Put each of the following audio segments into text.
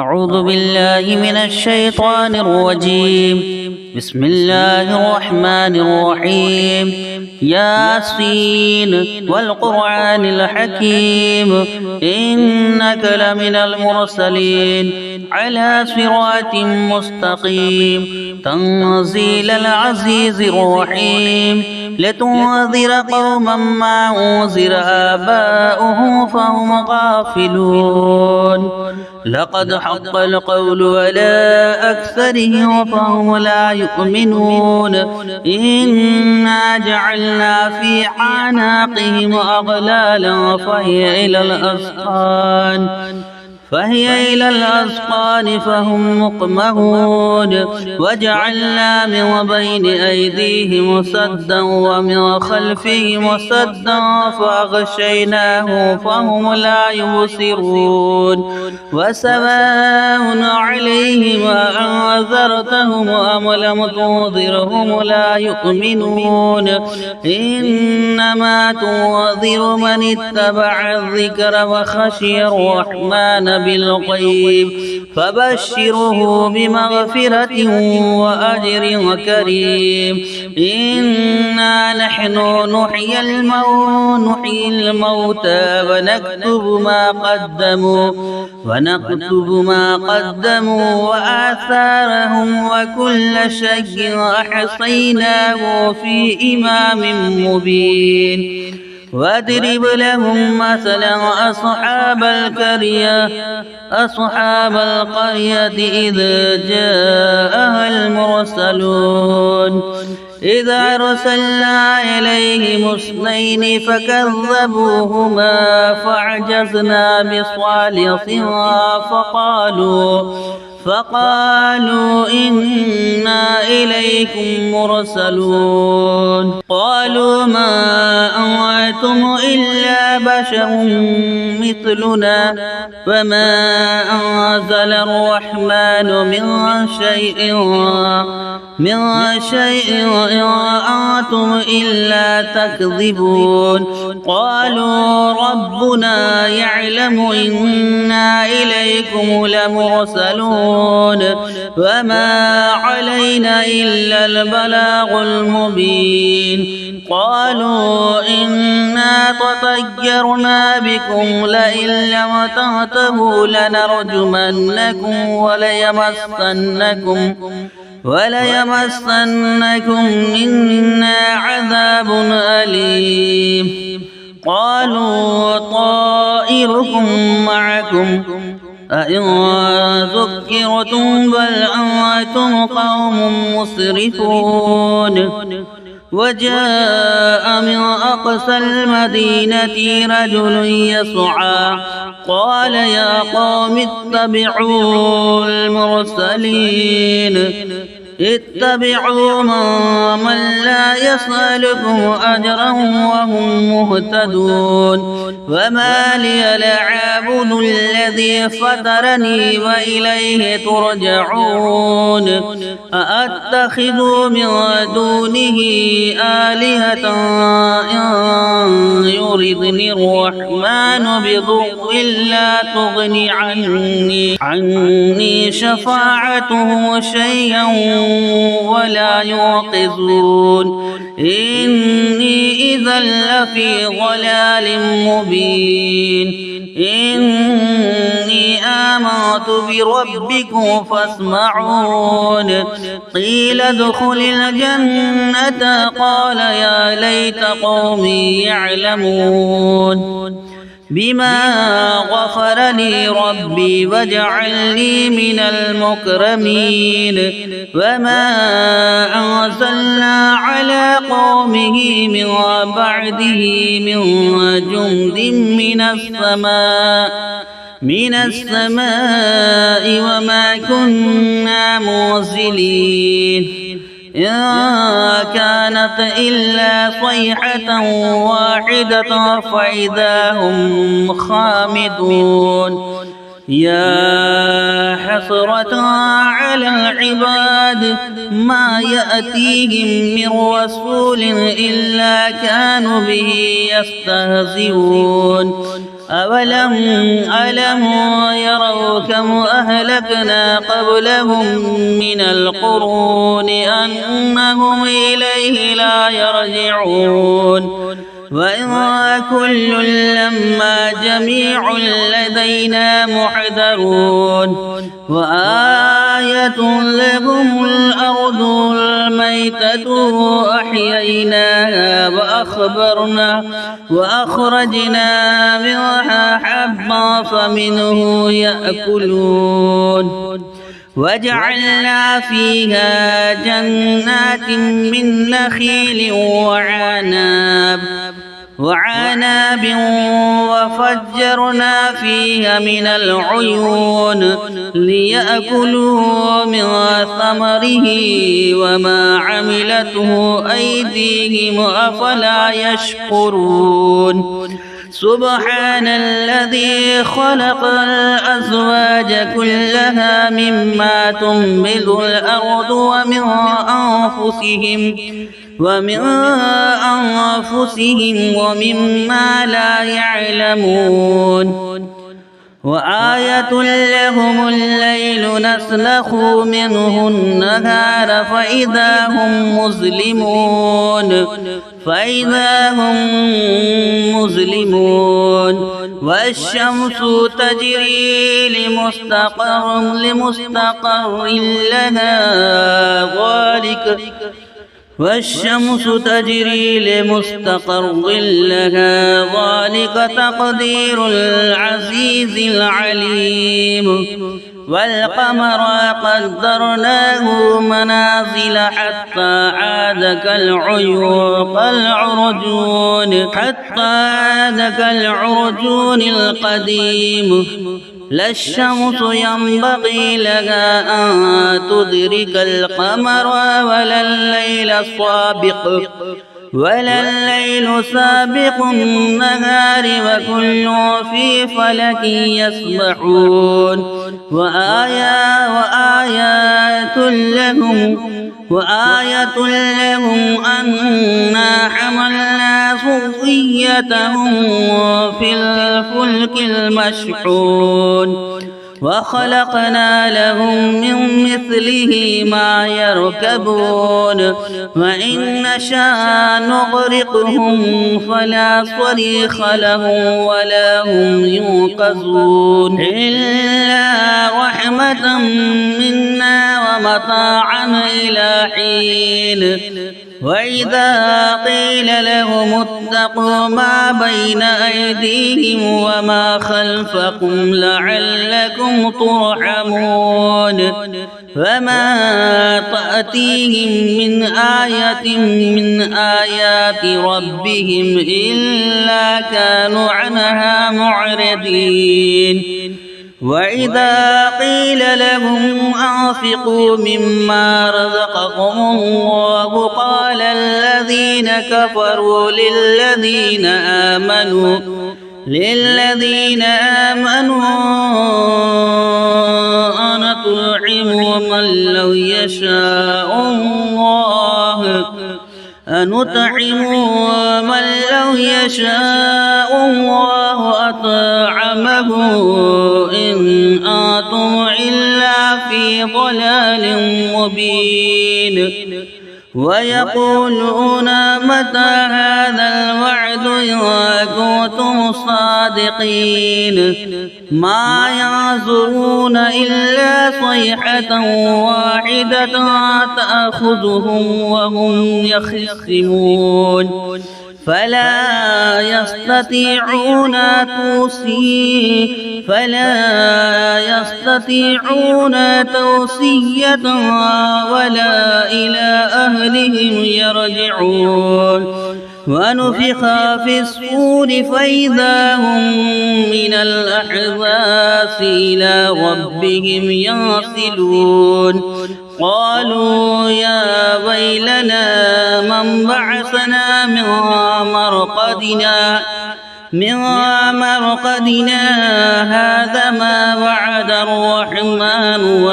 أعوذ بالله من الشيطان الرجيم. بسم الله الرحمن الرحيم. ياسين والقرآن الحكيم إنك لمن المرسلين على صراط مستقيم تنزيل العزيز الرحيم. لتنذر قوما ما أنذر آباؤهم فهم غافلون. لقد حق القول على أكثرهم فهم لا يؤمنون. إنا جعلنا في أعناقهم أغلالا فهي إلى الأذقان فهم مقمحون. وجعلنا من بين أيديهم سدا ومن خلفهم سدا فأغشيناهم فهم لا يبصرون. وسواء عليهم أنذرتهم أم لم تنذرهم لا يؤمنون. إنما تنذر من اتبع الذكر وخشي الرحمن بالغيب فبشره بمغفرة وأجر كريم. إنا نحن نحيي الموتى ونكتب ما قدموا وآثارهم وكل شيء أحصيناه في إمام مبين. واضرب لهم مثلا أصحاب القرية إذ جاءها المرسلون. إذا أرسلنا إليهم اثنين فكذبوهما فعجزنا بصالحها فقالوا إنا إليكم مرسلون. قالوا ما أنتم إلا بشر مثلنا وما أنزل الرحمن من شيء إن أنتم إلا تكذبون. قالوا ربنا يعلم إنا إليكم لمرسلون وما علينا إلا البلاغ المبين. قالوا إنا تطيرنا بكم لئن لم تنتهوا لنرجمنكم وليمسنكم منا عذاب أليم. قالوا طائركم معكم أئن ذكرتم بل أنتم قوم مسرفون. وجاء من أقصى المدينة رجل يسعى قال يا قوم اتبعوا المرسلين اتبعوا من لا يسألكم أجرا وهم مهتدون. وما لي لا أعبد الذي فطرني وإليه ترجعون. أأتخذ من دونه آلهة إن يردني الرحمن بضر لا تغني عني شفاعتهم شيئا ولا يوقظون. إني إذا لفي ضلال مبين. إني آمنت بربكم فاسمعون. قيل ادخل الجنة قال يا ليت قومي يعلمون بما غفر لي ربي وجعلني من المكرمين. وما أنزلنا على قومه من بعده من جند من السماء وما كنا منزلين. إن كانت إلا صيحة واحدة فإذا هم خامدون. يا حسرة على العباد ما يأتيهم من رسول إلا كانوا به يستهزئون. ألم يروا كم أهلكنا قبلهم من القرون أنهم إليه لا يرجعون وإن كل لما جميع لدينا محضرون وآية لهم الأرض الميتة أحييناها وأخرجنا منها حبا فمنه يأكلون وجعلنا فيها جنات من نخيل وعناب وفجرنا فيها من العيون ليأكلوا من ثمره وما عملته أيديهم أفلا يشكرون سبحان الذي خلق الأزواج كلها مما تنبت الأرض ومن أنفسهم ومما لا يعلمون وآية لهم الليل نسلخ منه النهار فإذا هم مظلمون والشمس تجري لمستقر لها ذلك تقدير العزيز العليم والقمر قدرناه منازل حتى عاد كالعرجون القديم لا الشمس ينبغي لها أن تدرك القمر ولا الليل سابق النهار وكل في فلك يسبحون وآية لهم أنا حملنا ذريتهم في الفلك المشحون وخلقنا لهم من مثله ما يركبون وإن نشاء نغرقهم فلا صريخ لهم ولا هم ينقذون إلا رحمة منا ومتاعا إلى حين وإذا قيل لهم اتقوا ما بين أيديهم وما خلفكم لعلكم ترحمون فما تأتيهم من آية من آيات ربهم إلا كانوا عنها معرضين وإذا قيل لهم أنفقوا مما رزقكم الله قال الذين كفروا للذين آمنوا أنطعم من لو يشاء الله أطعمه إن أنتم إلا في ضلال مبين ويقولون متى هذا الوعد إن كنتم صادقين ما ينظرون إلا صيحة واحدة تأخذهم وهم يخصمون فلا يستطيعون توصية ولا إلى أهلهم يرجعون ونفخ في الصور فإذا هم من الأحزاب إلى ربهم ينسلون قالوا يا ويلنا من بعثنا من مرقدنا من مرقدنا هذا ما وعد الرحمن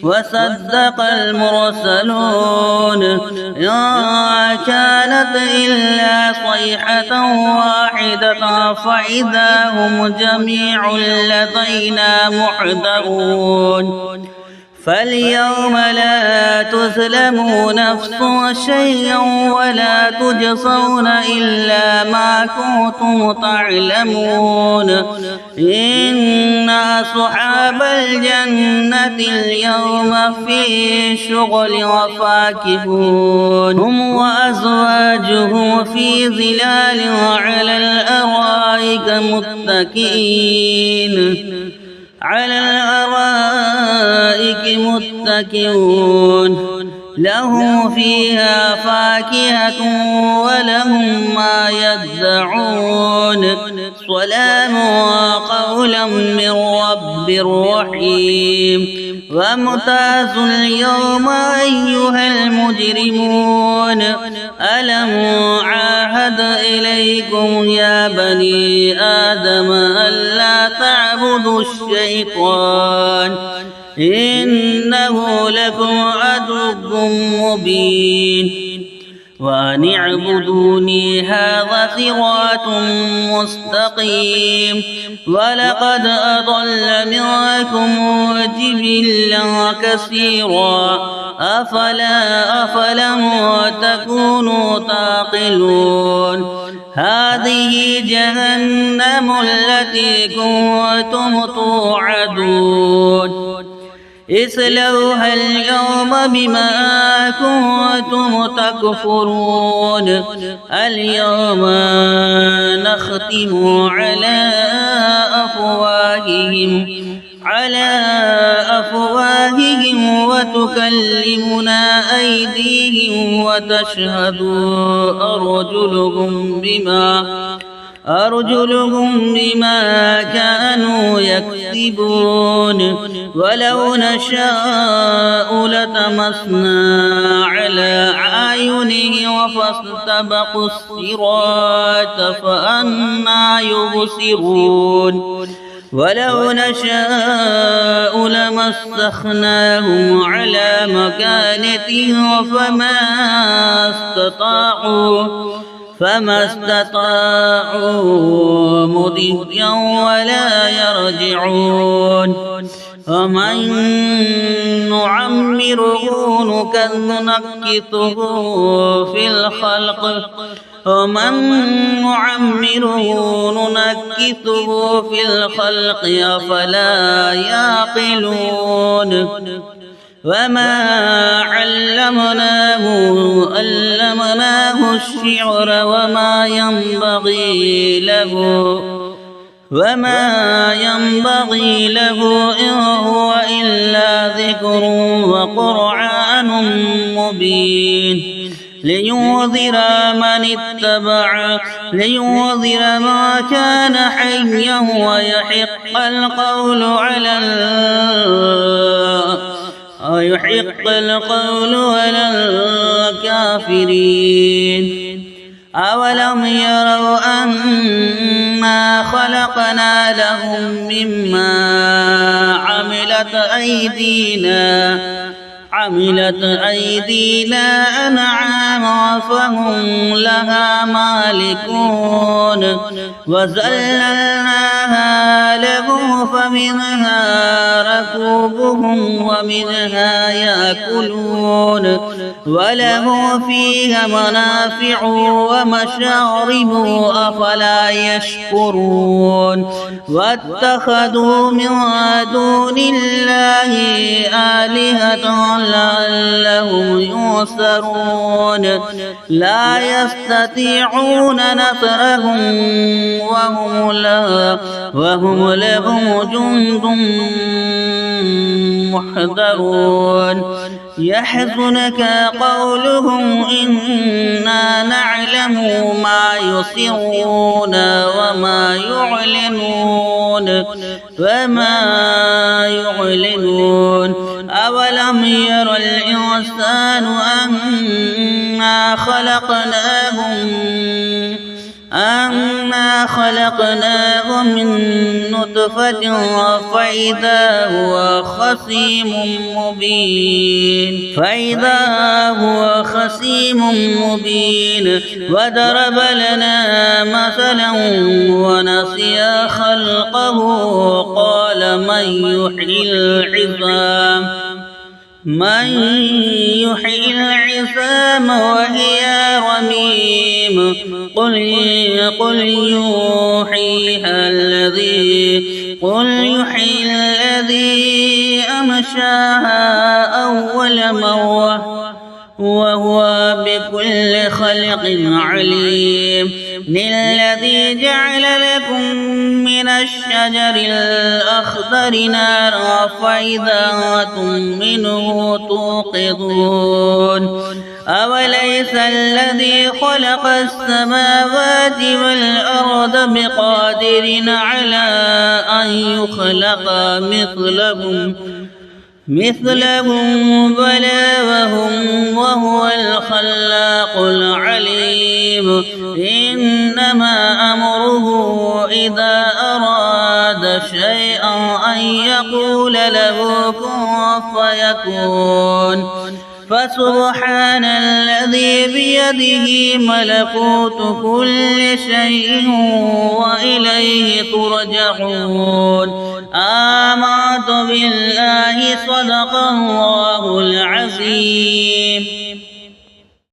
وصدق المرسلون إن كانت إلا صيحة واحدة فإذا هم جميع لدينا محضرون فاليوم لا تظلم نفس شيئا ولا تجزون إلا ما كنتم تعلمون إن أصحاب الجنة اليوم في شغل وفاكهون هم وأزواجهم في ظلال على الأرائك متكئون لهم فيها فاكهة ولهم ما يدعون سلام قولا من رب رحيم وامتازوا اليوم أيها المجرمون ألم عاهد إليكم يا بني آدم ألا تعبدوا الشيطان إنه لكم عدو مبين وأن اعبدوني هذا صراط مستقيم ولقد أضل منكم جبلا كثيرا أفلم تكونوا تعقلون هذه جهنم التي كنتم توعدون اصلوها اليوم بما كنتم تكفرون اليوم نختم على أفواههم وتكلمنا أيديهم وتشهد أرجلهم بما كانوا يكسبون ولو نشاء لطمسنا على أعينهم فاستبقوا الصراط فأنى يبصرون ولو نشاء لمسخناهم على مكانتهم فما استطاعوا مضيا ولا يرجعون ومن نعمره نكثه في الخلق أفلا يعقلون وما علمناه الشعر وما ينبغي له إن هو إلا ذكر وقرآن مبين لينذر ما كان حيا ويحق القول على الكافرين أولم يروا أنا خلقنا لهم مما عملت أيدينا أنعاما فهم لها مالكون وذللناها لهم فمنها ركوبهم ومنها يأكلون ولهم فيها منافع ومشارب أفلا يشكرون واتخذوا من دون الله آلهة لعلهم ينصرون لا يستطيعون نصرهم وهم لهم جند محضرون يحزنك قولهم إنا نعلم ما يسرون وما يعلنون أولم ير الإنسان أنا أنا خلقناه من نطفة فإذا هو خصيم مبين وضرب لنا مثلا ونسي خلقه قال من يحيي العظام وهي رميم قل يحييها الذي أنشاها أول مرة وهو بكل خلق عليم الذي جعل لكم من الشجر الأخضر نارا فإذا أنتم منه توقدون أوليس الذي خلق السماوات والأرض بقادر على أن يخلق مثلهم بلى وهو الخلاق العليم إنما أمره إذا أراد شيئا أن يقول له كن فيكون فسبحان الذي بيده ملكوت كل شيء وإليه ترجعون آمنت بالله صدق الله العظيم.